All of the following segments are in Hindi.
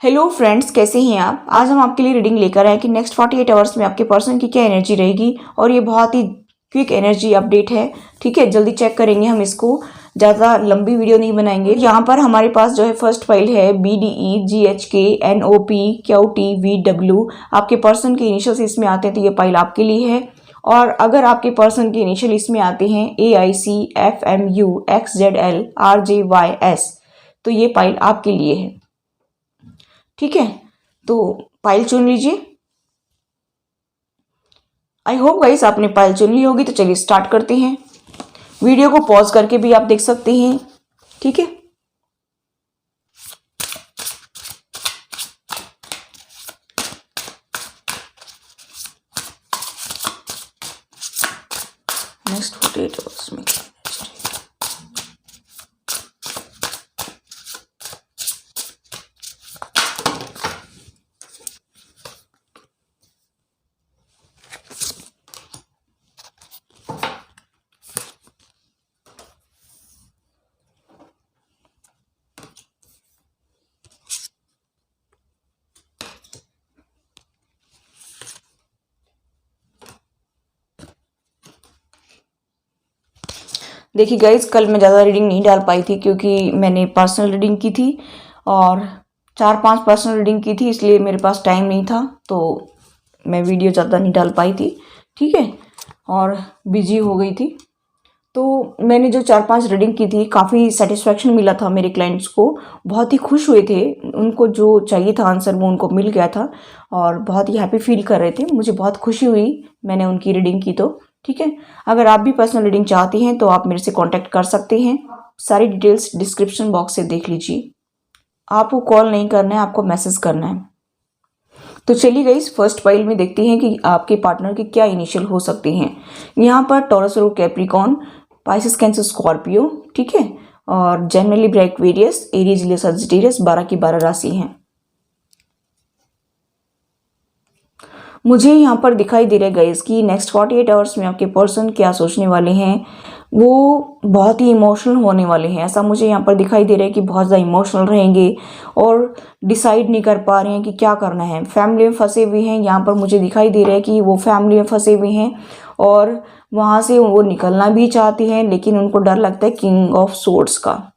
हेलो फ्रेंड्स, कैसे हैं आप। आज हम आपके लिए रीडिंग लेकर आए कि नेक्स्ट 48 आवर्स में आपके पर्सन की क्या एनर्जी रहेगी। और ये बहुत ही क्विक एनर्जी अपडेट है, ठीक है। जल्दी चेक करेंगे हम इसको, ज़्यादा लंबी वीडियो नहीं बनाएंगे। यहाँ पर हमारे पास जो है फर्स्ट फाइल है BDEGHKNOPQTVW। आपके पर्सन के इनिशियल्स इसमें आते हैं तो ये फाइल आपके लिए है। और अगर आपके पर्सन के इनिशियल इसमें आते हैं AICFMUXZLRJYS तो ये फाइल आपके लिए है, ठीक है। तो फाइल चुन लीजिए। आई होप गाइस आपने फाइल चुन ली होगी। तो चलिए स्टार्ट करते हैं। वीडियो को पॉज करके भी आप देख सकते हैं, ठीक है। नेक्स्ट 48 आवर्स में देखिए गाइज, कल मैं ज़्यादा रीडिंग नहीं डाल पाई थी क्योंकि मैंने पर्सनल रीडिंग की थी और 4-5 पर्सनल रीडिंग की थी, इसलिए मेरे पास टाइम नहीं था। तो मैं वीडियो ज़्यादा नहीं डाल पाई थी, ठीक है, और बिजी हो गई थी। तो मैंने जो 4-5 रीडिंग की थी, काफ़ी सेटिस्फेक्शन मिला था मेरे क्लाइंट्स को। बहुत ही खुश हुए थे, उनको जो चाहिए था आंसर वो उनको मिल गया था और बहुत ही हैप्पी फील कर रहे थे। मुझे बहुत खुशी हुई मैंने उनकी रीडिंग की, तो ठीक है। अगर आप भी पर्सनल रीडिंग चाहते हैं तो आप मेरे से कांटेक्ट कर सकते हैं। सारी डिटेल्स डिस्क्रिप्शन बॉक्स से देख लीजिए। आपको कॉल नहीं करना है, आपको मैसेज करना है। तो चलिए गाइस, फर्स्ट फाइल में देखते हैं कि आपके पार्टनर के क्या इनिशियल हो सकते हैं। यहाँ पर टॉरस और कैप्रिकॉर्न, पाइसेस, कैंसर, स्कॉर्पियो, ठीक है, और जनरली ब्रेक वेरियस, एरीज, लियो, सजिटेरियस, 12 की 12 राशि हैं। मुझे यहाँ पर दिखाई दे रहा है गाइस कि नेक्स्ट 48 आवर्स में आपके पर्सन क्या सोचने वाले हैं। वो बहुत ही इमोशनल होने वाले हैं, ऐसा मुझे यहाँ पर दिखाई दे रहा है कि बहुत ज़्यादा इमोशनल रहेंगे और डिसाइड नहीं कर पा रहे हैं कि क्या करना है। फैमिली में फंसे हुए हैं, यहाँ पर मुझे दिखाई दे रहा है कि वो फैमिली में फंसे हुए हैं और वहाँ से वो निकलना भी चाहते हैं, लेकिन उनको डर लगता है किंग ऑफ सोर्ड्स का,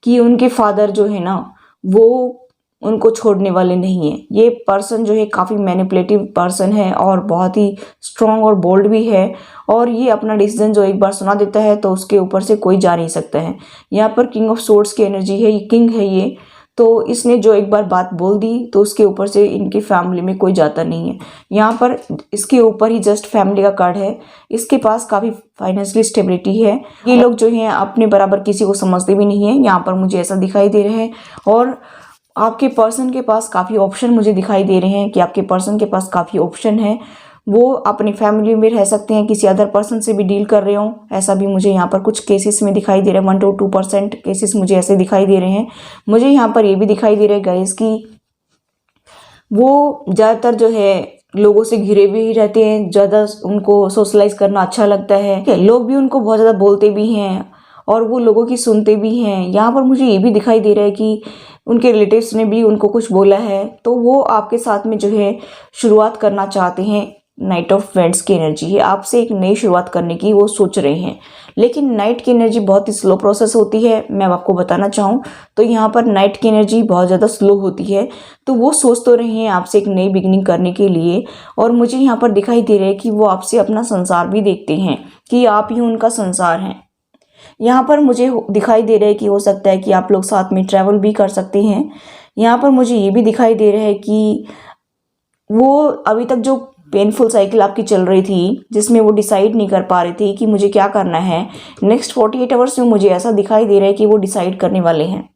कि उनके फादर जो है ना वो उनको छोड़ने वाले नहीं है। ये पर्सन जो है काफ़ी मैनिपुलेटिव पर्सन है और बहुत ही स्ट्रॉन्ग और बोल्ड भी है। और ये अपना डिसीजन जो एक बार सुना देता है तो उसके ऊपर से कोई जा नहीं सकता है। यहाँ पर किंग ऑफ सोर्ड्स की एनर्जी है, ये किंग है ये। तो इसने जो एक बार बात बोल दी तो उसके ऊपर से इनकी फैमिली में कोई जाता नहीं है। यहाँ पर इसके ऊपर ही जस्ट फैमिली का कार्ड है। इसके पास काफ़ी फाइनेंशियली स्टेबिलिटी है। ये लोग जो हैं अपने बराबर किसी को समझते भी नहीं है, यहाँ पर मुझे ऐसा दिखाई दे रहा है। और आपके पर्सन के पास काफ़ी ऑप्शन मुझे दिखाई दे रहे हैं कि आपके पर्सन के पास काफ़ी ऑप्शन है। वो अपनी फैमिली में रह सकते हैं, किसी अदर पर्सन से भी डील कर रहे हो, ऐसा भी मुझे यहाँ पर कुछ केसेस में दिखाई दे रहा है। 1 to 2% केसेस मुझे ऐसे दिखाई दे रहे हैं। मुझे यहाँ पर ये भी दिखाई दे रहा है गाइस कि वो ज़्यादातर जो है लोगों से घिरे भी ही रहते हैं, ज़्यादा उनको सोशलाइज करना अच्छा लगता है। लोग भी उनको बहुत ज़्यादा बोलते भी हैं और वो लोगों की सुनते भी हैं। यहाँ पर मुझे ये भी दिखाई दे रहा है कि उनके रिलेटिव्स ने भी उनको कुछ बोला है, तो वो आपके साथ में जो है शुरुआत करना चाहते हैं। नाइट ऑफ वेंट्स की एनर्जी है, आपसे एक नई शुरुआत करने की वो सोच रहे हैं। लेकिन नाइट की एनर्जी बहुत ही स्लो प्रोसेस होती है। मैं आपको बताना चाहूँ तो यहाँ पर नाइट की एनर्जी बहुत ज़्यादा स्लो होती है। तो वो सोच तो रहे हैं आपसे एक नई बिगिनिंग करने के लिए। और मुझे यहाँ पर दिखाई दे रहा है कि वो आपसे अपना संसार भी देखते हैं, कि आप ही उनका संसार हैं। यहाँ पर मुझे दिखाई दे रहा है कि हो सकता है कि आप लोग साथ में ट्रैवल भी कर सकते हैं। यहाँ पर मुझे ये भी दिखाई दे रहा है कि वो अभी तक जो पेनफुल साइकिल आपकी चल रही थी, जिसमें वो डिसाइड नहीं कर पा रहे थे कि मुझे क्या करना है, नेक्स्ट 48 आवर्स में मुझे ऐसा दिखाई दे रहा है कि वो डिसाइड करने वाले हैं।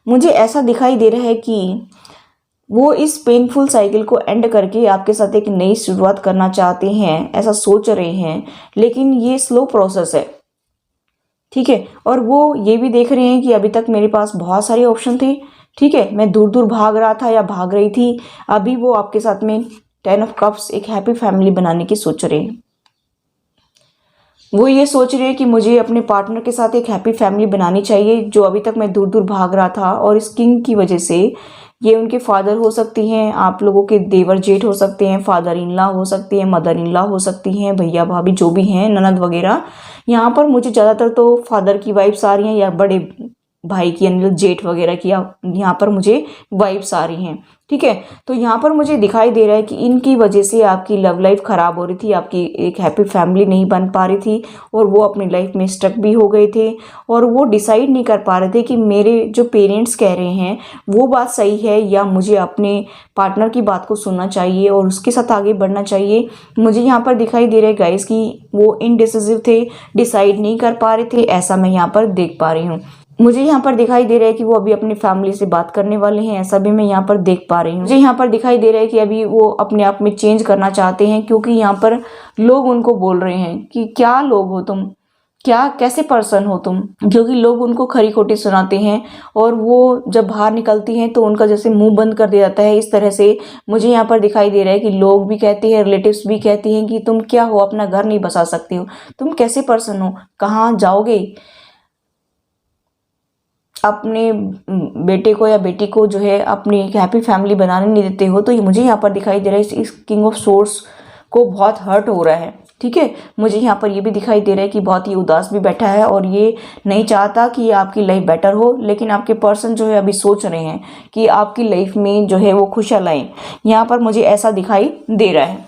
मुझे ऐसा दिखाई दे रहा है कि वो इस पेनफुल साइकिल को एंड करके आपके साथ एक नई शुरुआत करना चाहते हैं, ऐसा सोच रहे हैं। लेकिन ये स्लो प्रोसेस है, ठीक है। और वो ये भी देख रहे हैं कि अभी तक मेरे पास बहुत सारे ऑप्शन थे, ठीक है, मैं दूर दूर भाग रहा था या भाग रही थी। अभी वो आपके साथ में 10 ऑफ कप्स, एक हैप्पी फैमिली बनाने की सोच रहे हैं। वो ये सोच रही है कि मुझे अपने पार्टनर के साथ एक हैप्पी फैमिली बनानी चाहिए, जो अभी तक मैं दूर दूर भाग रहा था। और इस किंग की वजह से ये उनके फादर हो सकती हैं, आप लोगों के देवर जेठ हो सकते हैं, फादर इन लॉ हो सकती हैं, मदर इन लॉ हो सकती हैं, भैया भाभी जो भी हैं, ननद वगैरह। यहाँ पर मुझे ज़्यादातर तो फादर की वाइब्स आ रही हैं, या बड़े भाई की यानी जेठ वगैरह की यहाँ पर मुझे वाइब्स आ रही हैं। ठीक है, तो यहाँ पर मुझे दिखाई दे रहा है कि इनकी वजह से आपकी लव लाइफ खराब हो रही थी, आपकी एक हैप्पी फैमिली नहीं बन पा रही थी, और वो अपनी लाइफ में स्टक भी हो गए थे, और वो डिसाइड नहीं कर पा रहे थे कि मेरे जो पेरेंट्स कह रहे हैं वो बात सही है, या मुझे अपने पार्टनर की बात को सुनना चाहिए और उसके साथ आगे बढ़ना चाहिए। मुझे यहाँ पर दिखाई दे रहा है गाइस कि वो इनडिसिसिव थे, डिसाइड नहीं कर पा रहे थे, ऐसा मैं यहाँ पर देख पा रही हूँ। मुझे यहाँ पर दिखाई दे रहा है कि वो अभी अपनी फैमिली से बात करने वाले हैं, ऐसा भी मैं यहाँ पर देख पा रही हूँ। मुझे यहाँ पर दिखाई दे रहा है कि अभी वो अपने आप में चेंज करना चाहते हैं, क्योंकि यहाँ पर लोग उनको बोल रहे हैं कि क्या लोग हो तुम, क्या कैसे पर्सन हो तुम, क्योंकि लोग उनको खरी खोटी सुनाते हैं, और वो जब बाहर निकलती हैं तो उनका जैसे मुंह बंद कर दिया जाता है, इस तरह से मुझे यहाँ पर दिखाई दे रहा है कि लोग भी कहते हैं, रिलेटिव्स भी कहती हैं कि तुम क्या हो, अपना घर नहीं बसा सकती हो, तुम कैसे पर्सन हो, कहाँ जाओगे, अपने बेटे को या बेटी को जो है अपनी एक हैप्पी फैमिली बनाने नहीं देते हो। तो ये मुझे यहाँ पर दिखाई दे रहा है इस किंग ऑफ सोर्स को बहुत हर्ट हो रहा है। ठीक है, मुझे यहाँ पर ये भी दिखाई दे रहा है कि बहुत ही उदास भी बैठा है, और ये नहीं चाहता कि आपकी लाइफ बेटर हो, लेकिन आपके पर्सन जो है अभी सोच रहे हैं कि आपकी लाइफ में जो है वो खुशियाँ लाएं। यहाँ पर मुझे ऐसा दिखाई दे रहा है।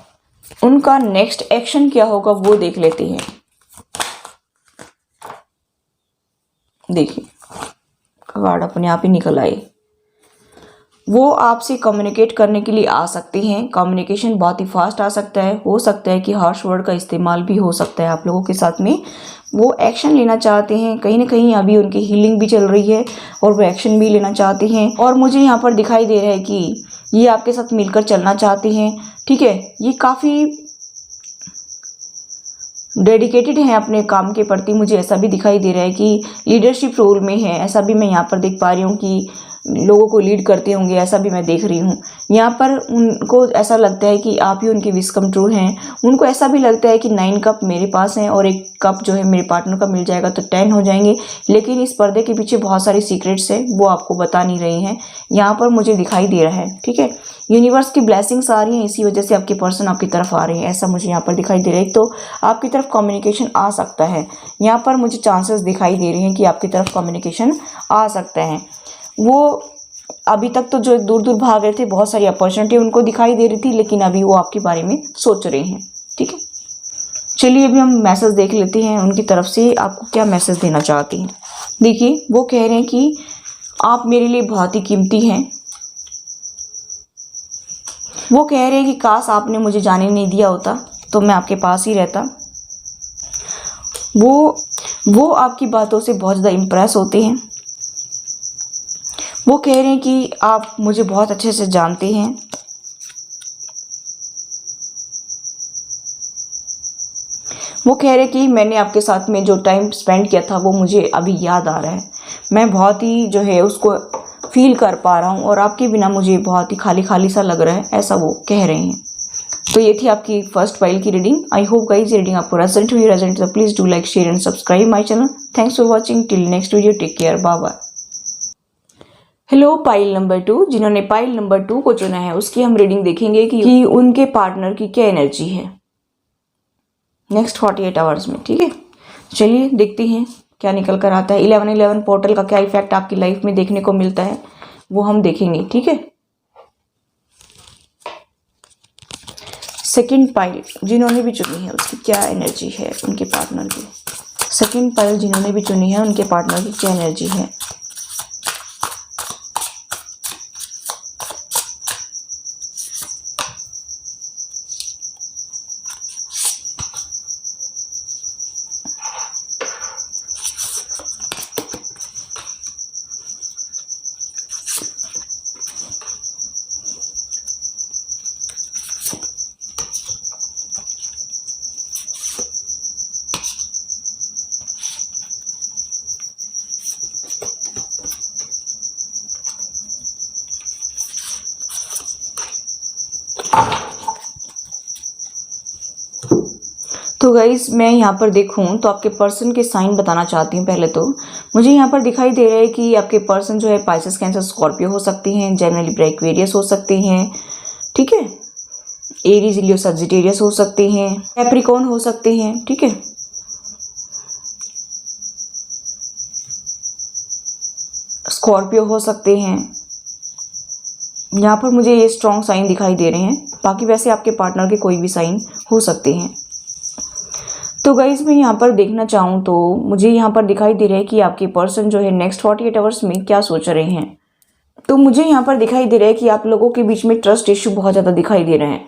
उनका नेक्स्ट एक्शन क्या होगा वो देख लेते हैं। देखिए, कार्ड अपने आप ही निकल आए। वो आपसे कम्युनिकेट करने के लिए आ सकते हैं, कम्युनिकेशन बहुत ही फास्ट आ सकता है, हो सकता है कि हार्श वर्ड का इस्तेमाल भी हो सकता है आप लोगों के साथ में। वो एक्शन लेना चाहते हैं, कहीं ना कहीं अभी उनकी हीलिंग भी चल रही है और वो एक्शन भी लेना चाहते हैं, और मुझे यहाँ पर दिखाई दे रहा है कि ये आपके साथ मिलकर चलना चाहते हैं। ठीक है, ये काफ़ी डेडिकेटेड है अपने काम के प्रति। मुझे ऐसा भी दिखाई दे रहा है कि लीडरशिप रोल में है, ऐसा भी मैं यहाँ पर देख पा रही हूँ कि लोगों को लीड करते होंगे, ऐसा भी मैं देख रही हूँ। यहाँ पर उनको ऐसा लगता है कि आप ही उनकी विश कम ट्रू हैं। उनको ऐसा भी लगता है कि 9 कप मेरे पास हैं और एक कप जो है मेरे पार्टनर का मिल जाएगा तो 10 हो जाएंगे, लेकिन इस पर्दे के पीछे बहुत सारी सीक्रेट्स है, वो आपको बता नहीं रही हैं, यहाँ पर मुझे दिखाई दे रहा है। ठीक है, यूनिवर्स की ब्लेसिंग्स आ रही हैं, इसी वजह से आपके पर्सन आपकी तरफ आ रहे हैं, ऐसा मुझे यहाँ पर दिखाई दे रहा है। तो आपकी तरफ कम्युनिकेशन आ सकता है, यहाँ पर मुझे चांसेस दिखाई दे रहे हैं कि आपकी तरफ कम्युनिकेशन आ सकता है। वो अभी तक तो जो दूर दूर भाग रहे थे, बहुत सारी अपॉर्चुनिटी उनको दिखाई दे रही थी, लेकिन अभी वो आपके बारे में सोच रहे हैं। ठीक है, चलिए अभी हम मैसेज देख लेते हैं उनकी तरफ से आपको क्या मैसेज देना चाहती हैं। देखिए, वो कह रहे हैं कि आप मेरे लिए बहुत ही कीमती हैं। वो कह रहे हैं कि काश आपने मुझे जाने नहीं दिया होता तो मैं आपके पास ही रहता। वो आपकी बातों से बहुत ज़्यादा इम्प्रेस होते हैं। वो कह रहे हैं कि आप मुझे बहुत अच्छे से जानते हैं। वो कह रहे हैं कि मैंने आपके साथ में जो टाइम स्पेंड किया था वो मुझे अभी याद आ रहा है, मैं बहुत ही जो है उसको फील कर पा रहा हूँ, और आपके बिना मुझे बहुत ही खाली खाली सा लग रहा है, ऐसा वो कह रहे हैं। तो ये थी आपकी फर्स्ट फाइल की रीडिंग। आई होप गाइस ये रीडिंग आपको रेजोनेट हुई। रेजोनेट तो please do like, share and subscribe my channel. Thanks for watching, till next video, take care, bye bye. Hello pile number 2, जिन्होंने पाइल नंबर 2 को चुना है उसकी हम रीडिंग देखेंगे कि उनके पार्टनर की क्या एनर्जी है नेक्स्ट 48 आवर्स में। ठीक है, चलिए देखते हैं क्या निकल कर आता है। 11-11 पोर्टल का क्या इफेक्ट आपकी लाइफ में देखने को मिलता है वो हम देखेंगे। ठीक है, सेकंड पाइल जिन्होंने भी चुनी है उसकी क्या एनर्जी है उनके पार्टनर की। सेकंड पाइल जिन्होंने भी चुनी है उनके पार्टनर की क्या एनर्जी है। तो गाइस मैं यहाँ पर देखूँ तो आपके पर्सन के साइन बताना चाहती हूँ। पहले तो मुझे यहाँ पर दिखाई दे रहा है कि आपके पर्सन जो है पाइसेस, कैंसर, स्कॉर्पियो हो सकती हैं, जेमिनी, लिब्रा, एक्वेरियस हो सकती हैं, ठीक है, एरीज, लियो, सजिटेरियस हो सकते हैं, कैप्रिकॉर्न हो सकते हैं, ठीक है, स्कॉर्पियो हो सकते हैं। यहाँ पर मुझे ये स्ट्रॉन्ग साइन दिखाई दे रहे हैं। बाकी वैसे आपके पार्टनर के कोई भी साइन हो सकते हैं। तो गाइस मैं यहाँ पर देखना चाहूँ तो मुझे यहाँ पर दिखाई दे रहा है कि आपके पर्सन जो है नेक्स्ट 48 आवर्स में क्या सोच रहे हैं। तो मुझे यहाँ पर दिखाई दे रहा है कि आप लोगों के बीच में ट्रस्ट इशू बहुत ज़्यादा दिखाई दे रहे हैं।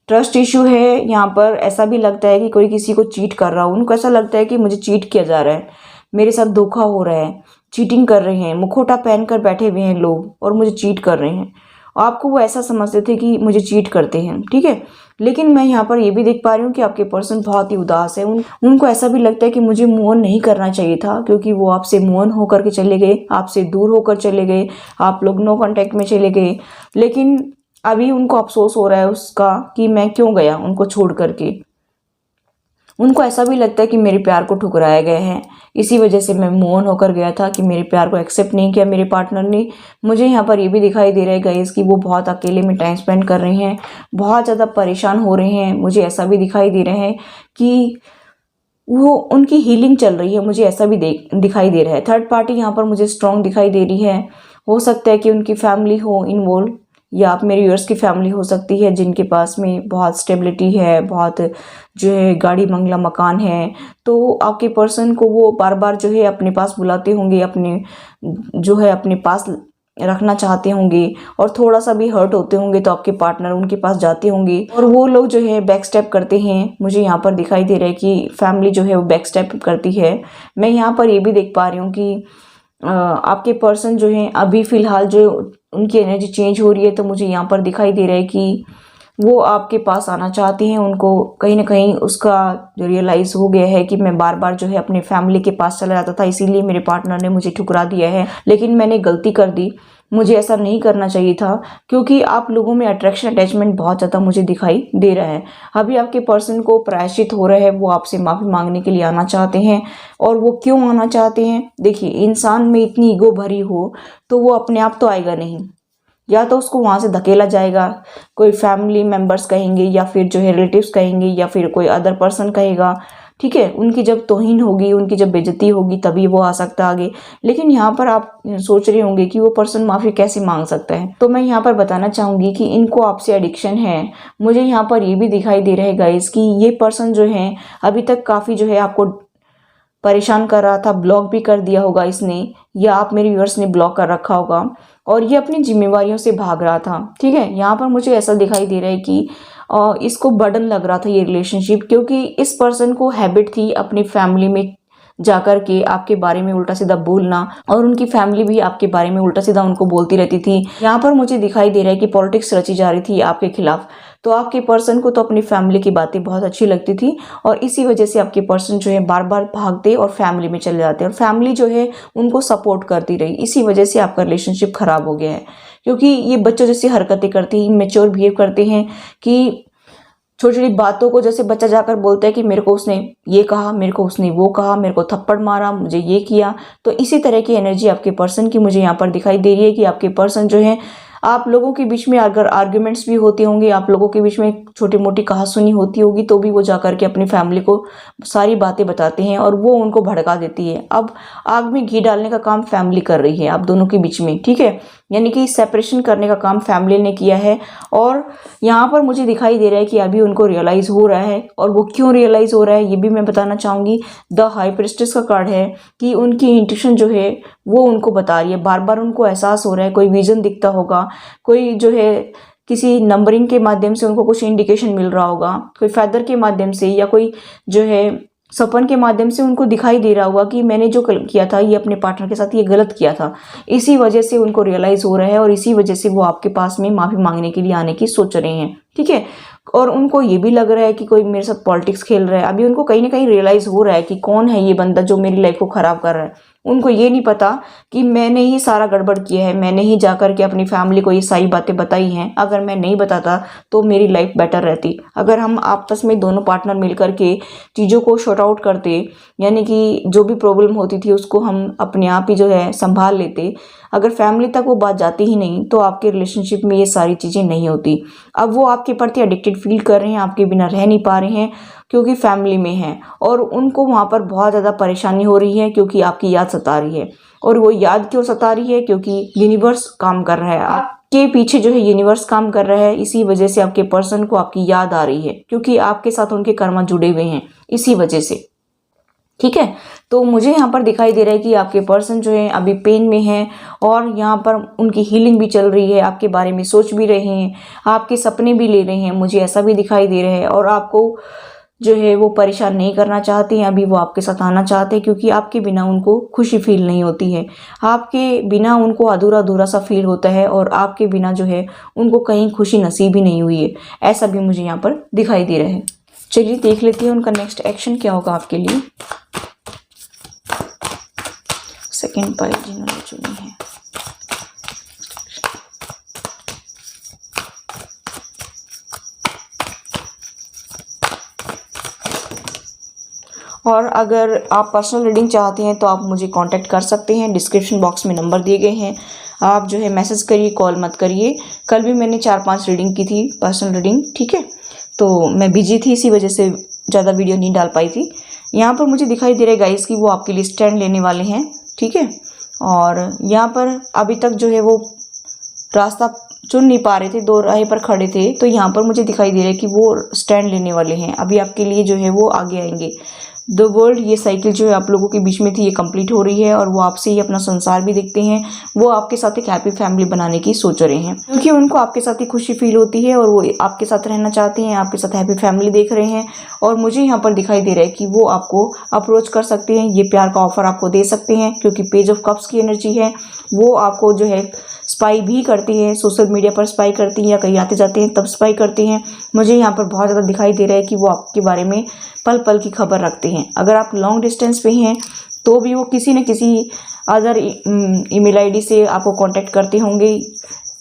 ट्रस्ट इशू है यहाँ पर। ऐसा भी लगता है कि कोई किसी को चीट कर रहा हो। उनको ऐसा लगता है कि मुझे चीट किया जा रहा है, मेरे साथ धोखा हो रहा है, चीटिंग कर रहे हैं, मुखौटा पहन कर बैठे हुए हैं लोग और मुझे चीट कर रहे हैं। आपको वो ऐसा समझते थे कि मुझे चीट करते हैं, ठीक है। लेकिन मैं यहाँ पर ये भी देख पा रही हूँ कि आपके पर्सन बहुत ही उदास है। उनको ऐसा भी लगता है कि मुझे मूव ऑन नहीं करना चाहिए था, क्योंकि वो आपसे मूव ऑन होकर के चले गए, आपसे दूर होकर चले गए, आप लोग नो कांटेक्ट में चले गए। लेकिन अभी उनको अफसोस हो रहा है उसका कि मैं क्यों गया उनको छोड़ करके। उनको ऐसा भी लगता है कि मेरे प्यार को ठुकराया गया है, इसी वजह से मैं मूव ऑन होकर गया था, कि मेरे प्यार को एक्सेप्ट नहीं किया मेरे पार्टनर ने। मुझे यहाँ पर ये भी दिखाई दे रहा है गाइस कि वो बहुत अकेले में टाइम स्पेंड कर रहे हैं, बहुत ज़्यादा परेशान हो रहे हैं। मुझे ऐसा भी दिखाई दे रहा है कि वो उनकी हीलिंग चल रही है, मुझे ऐसा भी दिखाई दे रहा है। थर्ड पार्टी यहाँ पर मुझे स्ट्रॉन्ग दिखाई दे रही है। हो सकता है कि उनकी फैमिली हो इन्वॉल्व, या आप मेरे व्यूअर्स की फैमिली हो सकती है जिनके पास में बहुत स्टेबिलिटी है, बहुत जो है गाड़ी बंगला मकान है। तो आपके पर्सन को वो बार बार जो है अपने पास बुलाते होंगे, अपने जो है अपने पास रखना चाहते होंगे, और थोड़ा सा भी हर्ट होते होंगे तो आपके पार्टनर उनके पास जाते होंगे और वो लोग जो है बैक स्टेप करते हैं। मुझे यहाँ पर दिखाई दे रहा है कि फैमिली जो है वो बैक स्टेप करती है। मैं यहाँ पर ये भी देख पा रही हूँ कि आपके पर्सन जो है अभी फ़िलहाल जो उनकी एनर्जी चेंज हो रही है। तो मुझे यहाँ पर दिखाई दे रहा है कि वो आपके पास आना चाहती हैं। उनको कहीं ना कहीं उसका जो रियलाइज़ हो गया है कि मैं बार बार जो है अपने फैमिली के पास चला जाता था, इसीलिए मेरे पार्टनर ने मुझे ठुकरा दिया है। लेकिन मैंने गलती कर दी, मुझे ऐसा नहीं करना चाहिए था, क्योंकि आप लोगों में अट्रैक्शन अटैचमेंट बहुत ज़्यादा मुझे दिखाई दे रहा है। अभी आपके पर्सन को प्रायश्चित हो रहा है, वो आपसे माफ़ी मांगने के लिए आना चाहते हैं। और वो क्यों आना चाहते हैं, देखिए इंसान में इतनी ईगो भरी हो तो वो अपने आप तो आएगा नहीं, या तो उसको वहाँ से धकेला जाएगा, कोई फैमिली मेंबर्स कहेंगे, या फिर जो है रिलेटिव्स कहेंगे, या फिर कोई अदर पर्सन कहेगा, ठीक है। उनकी जब तौहीन होगी, उनकी जब बेइज्जती होगी, तभी वो आ सकता है आगे। लेकिन यहाँ पर आप सोच रहे होंगे कि वो पर्सन माफ़ी कैसे मांग सकता है। तो मैं यहाँ पर बताना चाहूँगी कि इनको आपसे एडिक्शन है। मुझे यहाँ पर ये भी दिखाई दे रहा है गाइस कि ये पर्सन जो है अभी तक काफ़ी जो है आपको परेशान कर रहा था, ब्लॉक भी कर दिया होगा इसने, या आप मेरे व्यूअर्स ने ब्लॉक कर रखा होगा, और ये अपनी जिम्मेवारियों से भाग रहा था, ठीक है। यहाँ पर मुझे ऐसा दिखाई दे रहा है कि इसको बर्डन लग रहा था ये रिलेशनशिप, क्योंकि इस पर्सन को हैबिट थी अपनी फैमिली में जाकर के आपके बारे में उल्टा सीधा बोलना, और उनकी फैमिली भी आपके बारे में उल्टा सीधा उनको बोलती रहती थी। यहाँ पर मुझे दिखाई दे रहा है कि पॉलिटिक्स रची जा रही थी आपके खिलाफ। तो आपके पर्सन को तो अपनी फैमिली की बातें बहुत अच्छी लगती थी, और इसी वजह से आपके पर्सन जो है बार बार भागते और फैमिली में चले जाते, और फैमिली जो है उनको सपोर्ट करती रही। इसी वजह से आपका रिलेशनशिप खराब हो गया है, क्योंकि ये बच्चों जैसी हरकतें करते हैं, इमेच्योर बिहेव करते हैं कि छोटी छोटी बातों को जैसे बच्चा जाकर बोलता है कि मेरे को उसने ये कहा, मेरे को उसने वो कहा, मेरे को थप्पड़ मारा, मुझे ये किया। तो इसी तरह की एनर्जी आपके पर्सन की मुझे यहाँ पर दिखाई दे रही है कि आपके पर्सन जो है आप लोगों के बीच में अगर आर्ग्यूमेंट्स भी होते होंगे, आप लोगों के बीच में छोटी मोटी कहासुनी होती होगी, तो भी वो जाकर के अपनी फैमिली को सारी बातें बताते हैं और वो उनको भड़का देती है। अब आग में घी डालने का काम फैमिली कर रही है आप दोनों के बीच में, ठीक है। यानी कि सेपरेशन करने का काम फैमिली ने किया है। और यहाँ पर मुझे दिखाई दे रहा है कि अभी उनको रियलाइज़ हो रहा है, और वो क्यों रियलाइज़ हो रहा है ये भी मैं बताना चाहूँगी। द हाई प्रिस्टेस का कार्ड है कि उनकी इंट्यूशन जो है वो उनको बता रही है, बार बार उनको एहसास हो रहा है, कोई विजन दिखता होगा, कोई जो है किसी नंबरिंग के माध्यम से उनको कुछ इंडिकेशन मिल रहा होगा, कोई फैदर के माध्यम से, या कोई जो है सपन के माध्यम से उनको दिखाई दे रहा होगा कि मैंने जो किया था ये अपने पार्टनर के साथ ये गलत किया था। इसी वजह से उनको रियलाइज़ हो रहा है, और इसी वजह से वो आपके पास में माफ़ी मांगने के लिए आने की सोच रहे हैं, ठीक है। और उनको ये भी लग रहा है कि कोई मेरे साथ पॉलिटिक्स खेल रहा है। अभी उनको कहीं ना कहीं रियलाइज़ हो रहा है कि कौन है ये बंदा जो मेरी लाइफ को ख़राब कर रहा है। उनको ये नहीं पता कि मैंने ही सारा गड़बड़ किया है, मैंने ही जाकर के अपनी फैमिली को ये सारी बातें बताई हैं। अगर मैं नहीं बताता तो मेरी लाइफ बेटर रहती। अगर हम आपस में दोनों पार्टनर मिलकर के चीज़ों को शॉर्ट आउट करते, यानी कि जो भी प्रॉब्लम होती थी उसको हम अपने आप ही जो है संभाल लेते, अगर फैमिली तक वो बात जाती ही नहीं तो आपके रिलेशनशिप में ये सारी चीज़ें नहीं होती। अब वो आपके प्रति एडिक्टेड फील कर रहे हैं, आपके बिना रह नहीं पा रहे हैं क्योंकि फैमिली में हैं, और उनको वहाँ पर बहुत ज़्यादा परेशानी हो रही है क्योंकि आपकी याद सता रही है। और वो याद क्यों सता रही है? क्योंकि यूनिवर्स काम कर रहा है, आपके पीछे जो है यूनिवर्स काम कर रहा है। इसी वजह से आपके पर्सन को आपकी याद आ रही है क्योंकि आपके साथ उनके कर्मा जुड़े हुए हैं, इसी वजह से। ठीक है, तो मुझे यहाँ पर दिखाई दे रहा है कि आपके पर्सन जो है अभी पेन में है और यहाँ पर उनकी हीलिंग भी चल रही है, आपके बारे में सोच भी रहे हैं, आपके सपने भी ले रहे हैं, मुझे ऐसा भी दिखाई दे रहा है। और आपको जो है वो परेशान नहीं करना चाहते हैं, अभी वो आपके साथ आना चाहते हैं क्योंकि आपके बिना उनको खुशी फील नहीं होती है, आपके बिना उनको अधूरा अधूरा सा फील होता है, और आपके बिना जो है उनको कहीं खुशी नसीब ही नहीं हुई है, ऐसा भी मुझे यहाँ पर दिखाई दे रहा है। चलिए देख लेते हैं उनका नेक्स्ट एक्शन क्या होगा आपके लिए। सेकेंड पाइल जिन्होंने चुनी है, और अगर आप पर्सनल रीडिंग चाहते हैं तो आप मुझे कांटेक्ट कर सकते हैं, डिस्क्रिप्शन बॉक्स में नंबर दिए गए हैं, आप जो है मैसेज करिए, कॉल मत करिए। कल भी मैंने 4-5 रीडिंग की थी, पर्सनल रीडिंग, ठीक है, तो मैं बिजी थी, इसी वजह से ज़्यादा वीडियो नहीं डाल पाई थी। यहाँ पर मुझे दिखाई दे रहा है गाइस कि वो आपके लिए स्टैंड लेने वाले हैं, ठीक है, और यहाँ पर अभी तक जो है वो रास्ता चुन नहीं पा रहे थे, दो राह पर खड़े थे, तो यहाँ पर मुझे दिखाई दे रहा है कि वो स्टैंड लेने वाले हैं, अभी आपके लिए जो है वो आगे आएंगे। द वर्ल्ड, ये साइकिल जो है आप लोगों के बीच में थी, ये कंप्लीट हो रही है और वो आपसे ही अपना संसार भी देखते हैं। वो आपके साथ एक हैप्पी फैमिली बनाने की सोच रहे हैं क्योंकि उनको आपके साथ ही खुशी फील होती है और वो आपके साथ रहना चाहते हैं, आपके साथ हैप्पी फैमिली देख रहे हैं। और मुझे यहाँ पर दिखाई दे रहा है कि वो आपको अप्रोच कर सकते हैं, ये प्यार का ऑफर आपको दे सकते हैं क्योंकि पेज ऑफ कप्स की एनर्जी है। वो आपको जो है स्पाई भी करती है, सोशल मीडिया पर स्पाई करती हैं या कहीं आते जाते हैं तब स्पाई करती हैं। मुझे यहाँ पर बहुत ज़्यादा दिखाई दे रहा है कि वो आपके बारे में पल पल की खबर रखते हैं। अगर आप लॉन्ग डिस्टेंस पे हैं तो भी वो किसी न किसी अदर ईमेल आईडी से आपको कांटेक्ट करते होंगे,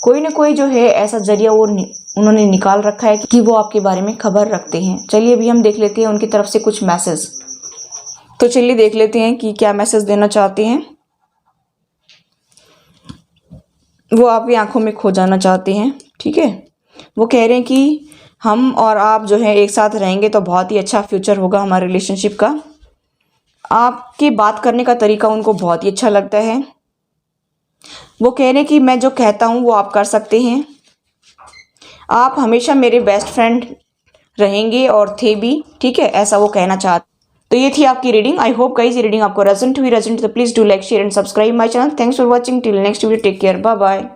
कोई ना कोई जो है ऐसा जरिया वो उन्होंने निकाल रखा है कि वो आपके बारे में खबर रखते हैं। चलिए अभी हम देख लेते हैं उनकी तरफ से कुछ मैसेज। तो चलिए देख लेते हैं कि क्या मैसेज देना चाहते हैं। वो आपकी आंखों में खो जाना चाहते हैं, ठीक है, वो कह रहे हैं कि हम और आप जो है एक साथ रहेंगे तो बहुत ही अच्छा फ्यूचर होगा हमारे रिलेशनशिप का। आपके बात करने का तरीका उनको बहुत ही अच्छा लगता है। वो कह रहे हैं कि मैं जो कहता हूँ वो आप कर सकते हैं, आप हमेशा मेरे बेस्ट फ्रेंड रहेंगे और थे भी, ठीक है, ऐसा वो कहना चाहते। तो ये थी आपकी रीडिंग। आई होप गाइस ये रीडिंग आपको रेजोनेट हुई तो please do like, share and subscribe my channel. Thanks for watching, till next video, take care, bye bye.